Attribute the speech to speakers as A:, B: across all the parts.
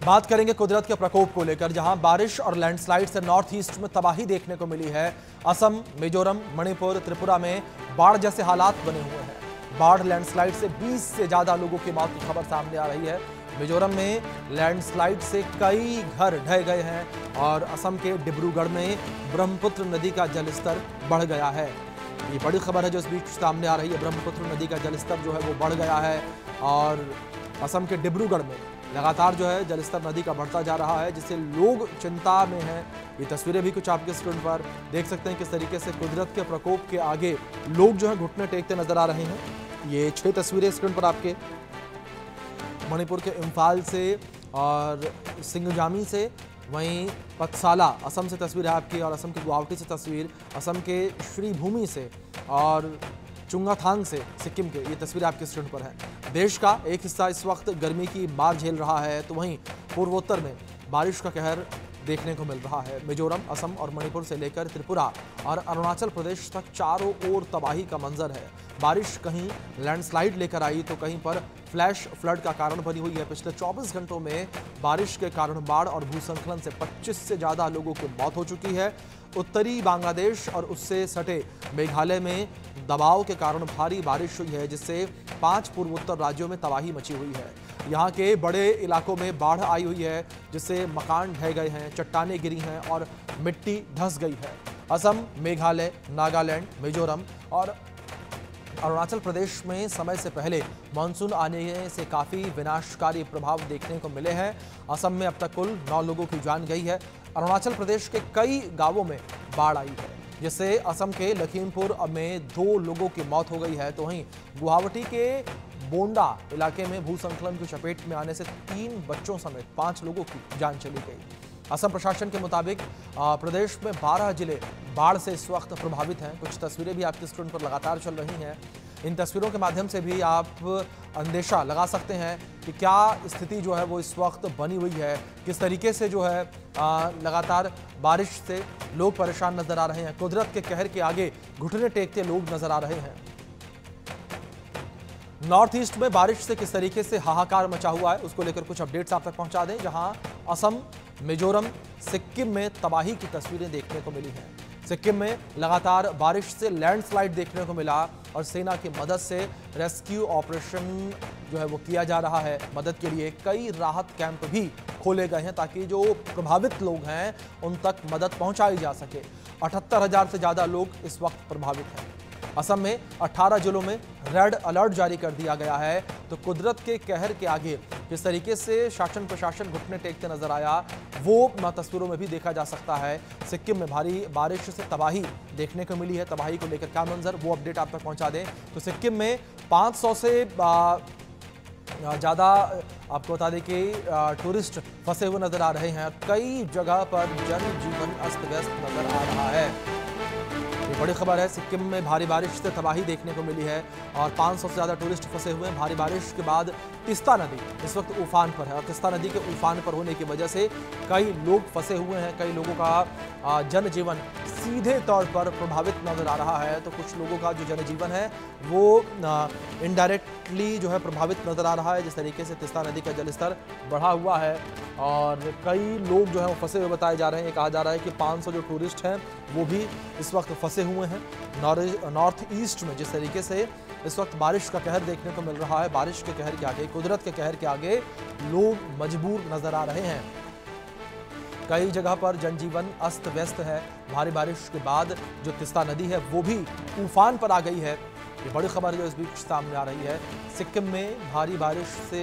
A: बात करेंगे कुदरत के प्रकोप को लेकर, जहां बारिश और लैंडस्लाइड से नॉर्थ ईस्ट में तबाही देखने को मिली है। असम, मिजोरम, मणिपुर, त्रिपुरा में बाढ़ जैसे हालात बने हुए हैं। बाढ़ लैंडस्लाइड से 20 से ज्यादा लोगों की मौत की खबर सामने आ रही है। मिजोरम में लैंडस्लाइड से कई घर ढह गए हैं और असम के डिब्रूगढ़ में ब्रह्मपुत्र नदी का जलस्तर बढ़ गया है। ये बड़ी खबर है जो इस बीच सामने आ रही है। ब्रह्मपुत्र नदी का जलस्तर जो है वो बढ़ गया है और असम के डिब्रूगढ़ में लगातार जो है जलस्तर नदी का बढ़ता जा रहा है, जिससे लोग चिंता में हैं। ये तस्वीरें भी कुछ आपके स्क्रीन पर देख सकते हैं किस तरीके से कुदरत के प्रकोप के आगे लोग जो है घुटने टेकते नजर आ रहे हैं। ये 6 तस्वीरें स्क्रीन पर आपके मणिपुर के इम्फाल से और सिंगजामी से, वहीं पथसाला असम से तस्वीर है आपकी, और असम की गुवाहाटी से तस्वीर, असम के श्रीभूमि से और चुंगाथांग से सिक्किम के, ये तस्वीर आपके स्क्रीन पर है। देश का एक हिस्सा इस वक्त गर्मी की मार झेल रहा है, तो वहीं पूर्वोत्तर में बारिश का कहर देखने को मिल रहा है। मिजोरम, असम और मणिपुर से लेकर त्रिपुरा और अरुणाचल प्रदेश तक चारों ओर तबाही का मंजर है। बारिश कहीं लैंडस्लाइड लेकर आई तो कहीं पर फ्लैश फ्लड का कारण बनी हुई है। पिछले 24 घंटों में बारिश के कारण बाढ़ और भूस्खलन से 25 से ज़्यादा लोगों की मौत हो चुकी है। उत्तरी बांग्लादेश और उससे सटे मेघालय में दबाव के कारण भारी बारिश हुई है, जिससे 5 पूर्वोत्तर राज्यों में तबाही मची हुई है। यहाँ के बड़े इलाकों में बाढ़ आई हुई है, जिससे मकान ढह गए हैं, चट्टानें गिरी हैं और मिट्टी धंस गई है। असम, मेघालय, नागालैंड, मिजोरम और अरुणाचल प्रदेश में समय से पहले मानसून आने से काफ़ी विनाशकारी प्रभाव देखने को मिले हैं। असम में अब तक कुल 9 लोगों की जान गई है। अरुणाचल प्रदेश के कई गांवों में बाढ़ आई है, जिससे असम के लखीमपुर में 2 लोगों की मौत हो गई है, तो वहीं गुवाहाटी के बोंडा इलाके में भूस्खलन की चपेट में आने से 3 बच्चों समेत 5 लोगों की जान चली गई। असम प्रशासन के मुताबिक प्रदेश में 12 जिले बाढ़ से इस वक्त प्रभावित हैं। कुछ तस्वीरें भी आपकी स्क्रीन पर लगातार चल रही हैं। इन तस्वीरों के माध्यम से भी आप अंदेशा लगा सकते हैं कि क्या स्थिति जो है वो इस वक्त बनी हुई है, किस तरीके से जो है लगातार बारिश से लोग परेशान नजर आ रहे हैं। कुदरत के कहर के आगे घुटने टेकते लोग नजर आ रहे हैं। नॉर्थ ईस्ट में बारिश से किस तरीके से हाहाकार मचा हुआ है, उसको लेकर कुछ अपडेट्स आप तक पहुंचा दें। जहां असम, मिजोरम, सिक्किम में तबाही की तस्वीरें देखने को मिली हैं। सिक्किम में लगातार बारिश से लैंडस्लाइड देखने को मिला और सेना की मदद से रेस्क्यू ऑपरेशन जो है वो किया जा रहा है। मदद के लिए कई राहत कैंप भी खोले गए हैं ताकि जो प्रभावित लोग हैं उन तक मदद पहुंचाई जा सके। 78,000 से ज़्यादा लोग इस वक्त प्रभावित हैं। असम में 18 जिलों में रेड अलर्ट जारी कर दिया गया है। तो कुदरत के कहर के आगे जिस तरीके से शासन प्रशासन घुटने टेकते नजर आया, वो तस्वीरों में भी देखा जा सकता है। सिक्किम में भारी बारिश से तबाही देखने को मिली है। तबाही को लेकर क्या मंजर, वो अपडेट आप तक पहुंचा दें। तो सिक्किम में 500 से ज़्यादा आपको बता दें कि टूरिस्ट फंसे हुए नजर आ रहे हैं। कई जगह पर जनजीवन अस्त व्यस्त नजर आ रहा है। ये बड़ी खबर है। सिक्किम में भारी बारिश से तबाही देखने को मिली है और 500 से ज़्यादा टूरिस्ट फंसे हुए हैं। भारी बारिश के बाद तिस्ता नदी इस वक्त उफान पर है और तिस्ता नदी के उफान पर होने की वजह से कई लोग फंसे हुए हैं। कई लोगों का जनजीवन सीधे तौर पर प्रभावित नजर आ रहा है, तो कुछ लोगों का जो जनजीवन है वो इनडायरेक्टली जो है प्रभावित नजर आ रहा है। जिस तरीके से तिस्ता नदी का जलस्तर बढ़ा हुआ है और कई लोग जो है वो फंसे हुए बताए जा रहे हैं। कहा जा रहा है कि 500 जो टूरिस्ट हैं वो भी इस वक्त फंसे हुए हैं। नॉर्थ ईस्ट में जिस तरीके से इस वक्त बारिश का कहर देखने को मिल रहा है, बारिश के कहर के आगे, कुदरत के कहर के आगे लोग मजबूर नजर आ रहे हैं। कई जगह पर जनजीवन अस्त व्यस्त है। भारी बारिश के बाद जो तिस्ता नदी है वो भी उफान पर आ गई है। ये बड़ी खबर जो इस बीच सामने आ रही है। सिक्किम में भारी बारिश से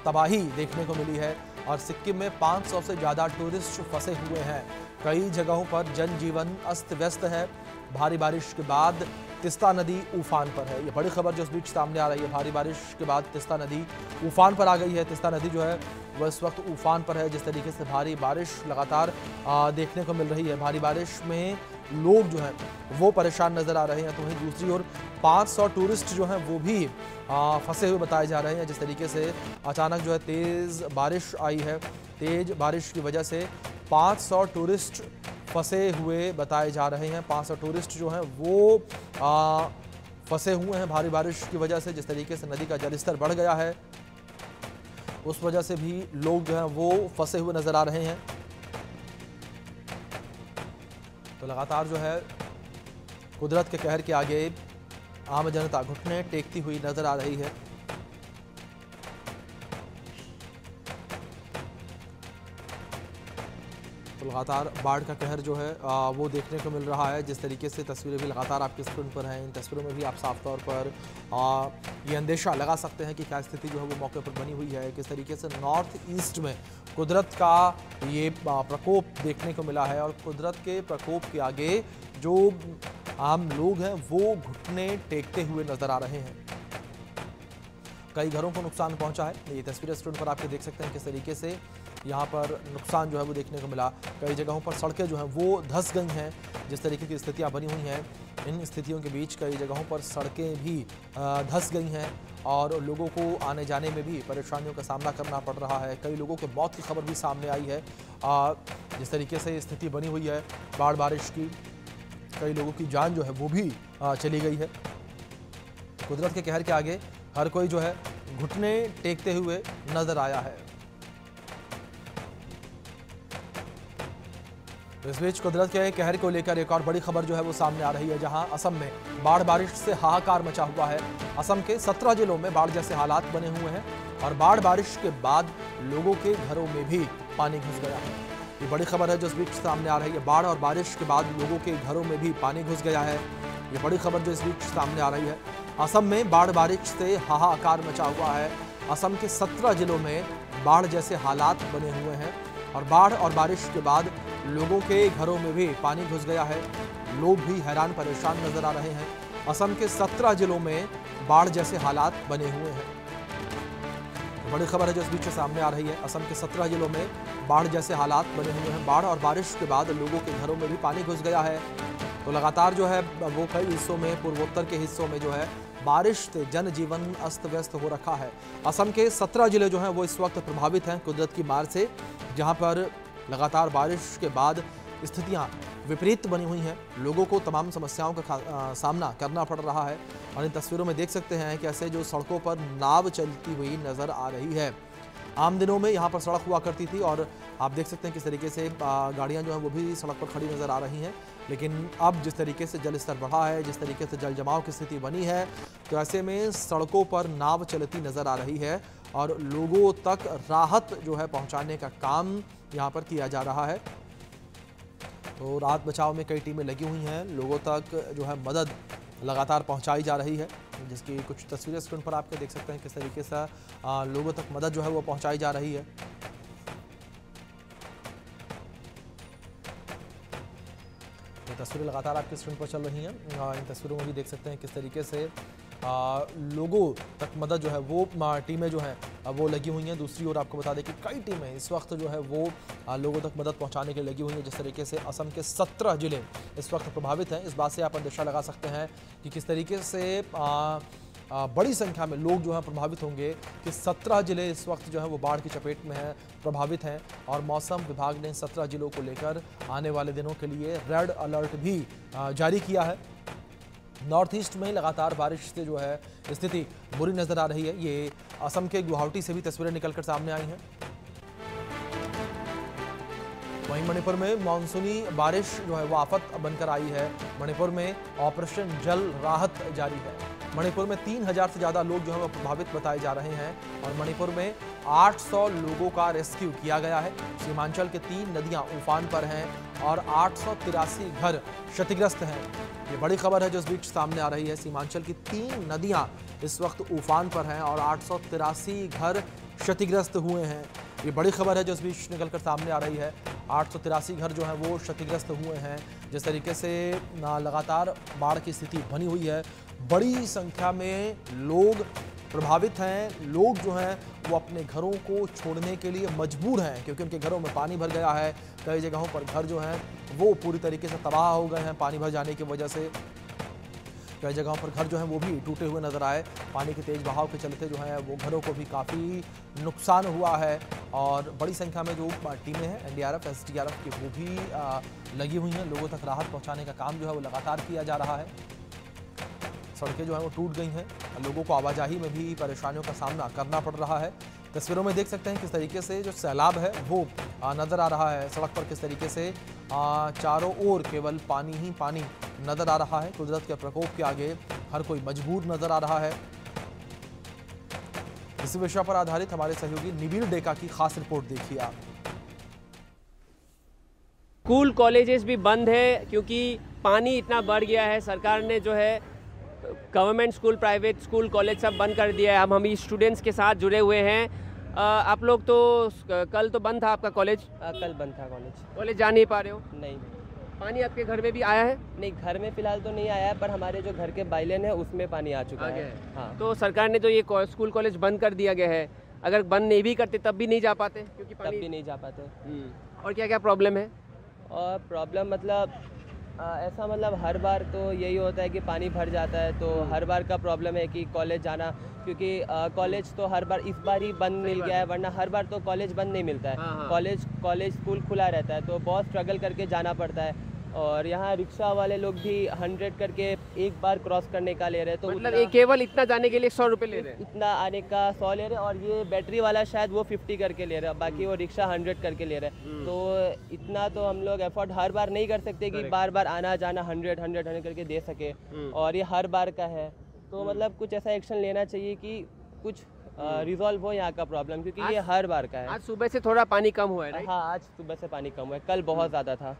A: तबाही देखने को मिली है और सिक्किम में 500 से ज़्यादा टूरिस्ट फंसे हुए हैं। कई जगहों पर जनजीवन अस्त व्यस्त है। भारी बारिश के बाद तिस्ता नदी उफान पर है। ये बड़ी खबर जो इस बीच सामने आ रही है। भारी बारिश के बाद तिस्ता नदी उफान पर आ गई है। तिस्ता नदी जो है वह इस वक्त उफान पर है। जिस तरीके से भारी बारिश लगातार देखने को मिल रही है, भारी बारिश में लोग जो हैं वो परेशान नज़र आ रहे हैं। तो वहीं दूसरी ओर 500 टूरिस्ट जो हैं वो भी फंसे हुए बताए जा रहे हैं। जिस तरीके से अचानक जो है तेज़ बारिश आई है, तेज़ बारिश की वजह से 500 टूरिस्ट फंसे हुए बताए जा रहे हैं। 500 टूरिस्ट जो हैं वो फंसे हुए हैं भारी बारिश की वजह से। जिस तरीके से नदी का जलस्तर बढ़ गया है, उस वजह से भी लोग जो हैं वो फंसे हुए नजर आ रहे हैं। तो लगातार जो है कुदरत के कहर के आगे आम जनता घुटने टेकती हुई नजर आ रही है। तो लगातार बाढ़ का कहर जो है वो देखने को मिल रहा है। जिस तरीके से तस्वीरें भी लगातार आपकी स्क्रीन पर हैं, इन तस्वीरों में भी आप साफ तौर पर ये अंदेशा लगा सकते हैं कि क्या स्थिति जो है वो मौके पर बनी हुई है। किस तरीके से नॉर्थ ईस्ट में कुदरत का ये प्रकोप देखने को मिला है और कुदरत के प्रकोप के आगे जो आम लोग हैं वो घुटने टेकते हुए नजर आ रहे हैं। कई घरों को नुकसान पहुंचा है। ये तस्वीरें स्क्रीन पर आपके देख सकते हैं किस तरीके से यहाँ पर नुकसान जो है वो देखने को मिला। कई जगहों पर सड़कें जो हैं वो धंस गई हैं। जिस तरीके की स्थितियाँ बनी हुई हैं, इन स्थितियों के बीच कई जगहों पर सड़कें भी धंस गई हैं और लोगों को आने जाने में भी परेशानियों का सामना करना पड़ रहा है। कई लोगों के मौत की खबर भी सामने आई है। जिस तरीके से स्थिति बनी हुई है बाढ़ बारिश की, कई लोगों की जान जो है वो भी चली गई है। कुदरत के कहर के आगे हर कोई जो है घुटने टेकते हुए नजर आया है। तो इस बीच कुदरत के कहर को लेकर एक और बड़ी खबर जो है वो सामने आ रही है, जहां असम में बाढ़ बारिश से हाहाकार मचा हुआ है। असम के 17 जिलों में बाढ़ जैसे हालात बने हुए हैं और बाढ़ बारिश के बाद लोगों के घरों में भी पानी घुस गया है। ये बड़ी खबर है जो इस बीच सामने आ रही है। बाढ़ और बारिश के बाद लोगों के घरों में भी पानी घुस गया है। ये बड़ी खबर जो इस बीच सामने आ रही है। असम में बाढ़ बारिश से हाहाकार मचा हुआ है। असम के 17 जिलों में बाढ़ जैसे हालात बने हुए हैं और बाढ़ और बारिश के बाद लोगों के घरों में भी पानी घुस गया है। लोग भी हैरान परेशान नजर आ रहे हैं। असम के 17 जिलों में बाढ़ जैसे हालात बने हुए हैं। बड़ी खबर है जो इस बीच सामने आ रही है। असम के 17 जिलों में बाढ़ जैसे हालात बने हुए हैं। बाढ़ और बारिश के बाद लोगों के घरों में भी पानी घुस गया है। तो लगातार जो है वो कई हिस्सों में, पूर्वोत्तर के हिस्सों में जो है बारिश से जनजीवन अस्त व्यस्त हो रखा है। असम के 17 जिले जो हैं वो इस वक्त प्रभावित हैं कुदरत की मार से, जहां पर लगातार बारिश के बाद स्थितियां विपरीत बनी हुई हैं। लोगों को तमाम समस्याओं का सामना करना पड़ रहा है और इन तस्वीरों में देख सकते हैं कि ऐसे जो सड़कों पर नाव चलती हुई नजर आ रही है। आम दिनों में यहाँ पर सड़क हुआ करती थी और आप देख सकते हैं किस तरीके से गाड़ियाँ जो हैं वो भी सड़क पर खड़ी नजर आ रही हैं। लेकिन अब जिस तरीके से जल स्तर बढ़ा है, जिस तरीके से जल जमाव की स्थिति बनी है, तो ऐसे में सड़कों पर नाव चलती नजर आ रही है और लोगों तक राहत जो है पहुंचाने का काम यहाँ पर किया जा रहा है। तो राहत बचाव में कई टीमें लगी हुई हैं। लोगों तक जो है मदद लगातार पहुंचाई जा रही है, जिसकी कुछ तस्वीरें स्क्रीन पर आपके देख सकते हैं किस तरीके से लोगों तक मदद जो है वो पहुंचाई जा रही है। ये तस्वीरें लगातार आपकी स्क्रीन पर चल रही हैं। इन तस्वीरों में भी देख सकते हैं किस तरीके से लोगों तक मदद जो है वो टीमें जो हैं वो लगी हुई हैं। दूसरी ओर आपको बता दें कि कई टीमें इस वक्त जो है वो लोगों तक मदद पहुंचाने के लिए लगी हुई हैं। जिस तरीके से असम के 17 जिले इस वक्त प्रभावित हैं, इस बात से आप अंदेशा लगा सकते हैं कि किस तरीके से बड़ी संख्या में लोग जो हैं प्रभावित होंगे कि 17 जिले इस वक्त जो है वो बाढ़ की चपेट में हैं, प्रभावित हैं। और मौसम विभाग ने 17 जिलों को लेकर आने वाले दिनों के लिए रेड अलर्ट भी जारी किया है। नॉर्थ ईस्ट में लगातार बारिश से जो है स्थिति बुरी नजर आ रही है। ये असम के गुवाहाटी से भी तस्वीरें निकलकर सामने आई हैं। वहीं मणिपुर में मानसूनी बारिश जो है वो आफत बनकर आई है। मणिपुर में ऑपरेशन जल राहत जारी है। मणिपुर में 3000 से ज़्यादा लोग जो है वो प्रभावित बताए जा रहे हैं और मणिपुर में 800 लोगों का रेस्क्यू किया गया है। सीमांचल के 3 नदियां उफान पर हैं और 883 घर क्षतिग्रस्त हैं। ये बड़ी खबर है जो इस बीच सामने आ रही है। सीमांचल की 3 नदियां इस वक्त उफान पर हैं और 883 घर क्षतिग्रस्त हुए हैं। ये बड़ी खबर है जो इस बीच निकलकर सामने आ रही है। 883 घर जो हैं वो क्षतिग्रस्त हुए हैं। जिस तरीके से लगातार बाढ़ की स्थिति बनी हुई है, बड़ी संख्या में लोग प्रभावित हैं। लोग जो हैं वो अपने घरों को छोड़ने के लिए मजबूर हैं क्योंकि उनके घरों में पानी भर गया है। कई जगहों पर घर जो हैं वो पूरी तरीके से तबाह हो गए हैं पानी भर जाने की वजह से। कई जगहों पर घर जो हैं वो भी टूटे हुए नजर आए। पानी के तेज बहाव के चलते जो है वो घरों को भी काफ़ी नुकसान हुआ है और बड़ी संख्या में जो टीमें हैं एनडीआरएफ, एसडीआरएफ की वो भी लगी हुई हैं। लोगों तक राहत पहुँचाने का काम जो है वो लगातार किया जा रहा है। सड़कें जो हैं वो टूट गई हैं, लोगों को आवाजाही में भी परेशानियों का सामना करना पड़ रहा है। तस्वीरों में देख सकते हैं किस तरीके से जो सैलाब है वो नजर आ रहा है। सड़क पर किस तरीके से चारों ओर केवल पानी ही पानी नजर आ रहा है। कुदरत के प्रकोप के आगे हर कोई मजबूर नजर आ रहा है। इसी विषय पर आधारित हमारे सहयोगी निबिर डेका की खास रिपोर्ट देखिए आप।
B: स्कूल कॉलेजेस भी बंद है क्योंकि पानी इतना बढ़ गया है। सरकार ने जो है government school, private school, college सब बंद कर दिया है। अब हम स्टूडेंट्स के साथ जुड़े हुए हैं। आप लोग तो कल तो बंद था आपका कॉलेज?
C: कल बंद था
B: कॉलेज जा नहीं पा रहे हो?
C: नहीं।
B: पानी आपके घर में भी आया है?
C: नहीं, घर में फिलहाल तो नहीं आया है, पर हमारे जो घर के बाइलेन है उसमें पानी आ चुका है। हाँ।
B: तो सरकार ने तो ये स्कूल कॉलेज बंद कर दिया गया है। अगर बंद नहीं भी करते तब भी नहीं जा पाते क्योंकि
C: तब भी नहीं जा पाते।
B: और क्या क्या प्रॉब्लम है?
C: और प्रॉब्लम मतलब ऐसा मतलब हर बार तो यही होता है कि पानी भर जाता है, तो हर बार का प्रॉब्लम है कि कॉलेज जाना, क्योंकि कॉलेज तो हर बार इस बार ही बंद मिल गया है, वरना हर बार तो कॉलेज बंद नहीं मिलता है।
B: हाँ।
C: कॉलेज स्कूल खुला रहता है, तो बहुत स्ट्रगल करके जाना पड़ता है। और यहाँ रिक्शा वाले लोग भी 100 करके एक बार क्रॉस करने का ले रहे हैं। तो
B: मतलब ये केवल इतना जाने के लिए 100 रुपये ले रहे हैं?
C: इतना आने का 100 ले रहे हैं, और ये बैटरी वाला शायद वो 50 करके ले रहे हैं, बाकी वो रिक्शा 100 करके ले रहे हैं। तो इतना तो हम लोग एफर्ट हर बार नहीं कर सकते कि बार बार आना जाना 100 करके दे सके, और ये हर बार का है। तो मतलब कुछ ऐसा एक्शन लेना चाहिए कि कुछ रिजॉल्व हो यहाँ का प्रॉब्लम, क्योंकि ये हर बार का है।
B: आज सुबह से थोड़ा पानी कम हुआ है, राइट?
C: हाँ, आज सुबह से पानी कम हुआ है, कल बहुत ज़्यादा था।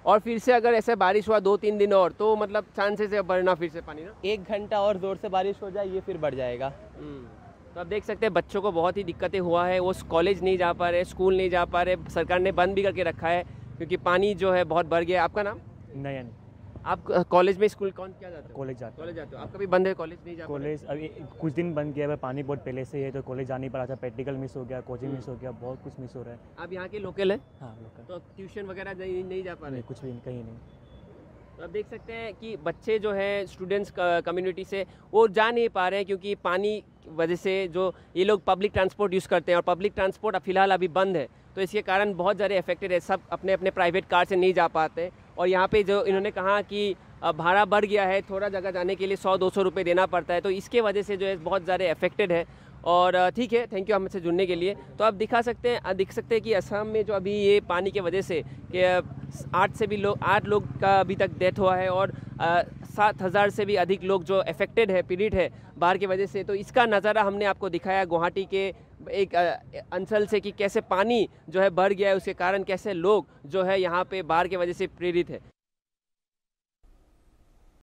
B: और फिर से अगर ऐसे बारिश हुआ 2-3 दिन और, तो मतलब चांसेस है बढ़ना फिर से पानी ना?
C: 1 घंटा और ज़ोर से बारिश हो जाए, ये फिर बढ़ जाएगा।
B: तो आप देख सकते हैं बच्चों को बहुत ही दिक्कतें हुआ है। वो कॉलेज नहीं जा पा रहे, स्कूल नहीं जा पा रहे, सरकार ने बंद भी करके रखा है क्योंकि पानी जो है बहुत बढ़ गया है। आपका नाम?
D: नयन।
B: आप कॉलेज में स्कूल कौन क्या जाते हो?
D: कॉलेज जाते
B: हो। आपका भी बंद है, कॉलेज नहीं जा पा रहे?
D: कॉलेज अभी कुछ दिन बंद किया है, पानी बहुत पहले से है, तो कॉलेज जा नहीं पा रहा था। प्रैक्टिकल मिस हो गया, कोचिंग मिस हो गया, बहुत कुछ मिस हो रहा है।
B: आप यहाँ के लोकल हैं?
D: हाँ, लोकल।
B: तो ट्यूशन वगैरह नहीं जा पा रहे?
D: कुछ भी कहीं नहीं।
B: तो आप देख सकते हैं कि बच्चे जो हैं स्टूडेंट्स कम्युनिटी से वो जा नहीं पा रहे हैं क्योंकि पानी की वजह से जो ये लोग पब्लिक ट्रांसपोर्ट यूज़ करते हैं, और पब्लिक ट्रांसपोर्ट फ़िलहाल अभी बंद है, तो इसके कारण बहुत ज़्यादा अफेक्टेड है। सब अपने अपने प्राइवेट कार से नहीं जा पाते। और यहाँ पे जो इन्होंने कहा कि भाड़ा बढ़ गया है, थोड़ा जगह जाने के लिए 100-200 रुपये देना पड़ता है, तो इसके वजह से जो है बहुत ज़्यादा अफेक्टेड है। और ठीक है, थैंक यू हमसे जुड़ने के लिए। तो आप दिख सकते हैं कि असम में जो अभी ये पानी की वजह से कि 8 लोग का अभी तक डेथ हुआ है, और 7,000 से भी अधिक लोग जो अफेक्टेड है, पीड़ित है बाढ़ की वजह से। तो इसका नज़ारा हमने आपको दिखाया गुवाहाटी के एक अंचल से कि कैसे पानी जो है बढ़ गया है, उसके कारण कैसे लोग जो है यहाँ पे बाढ़ की वजह से पीड़ित है।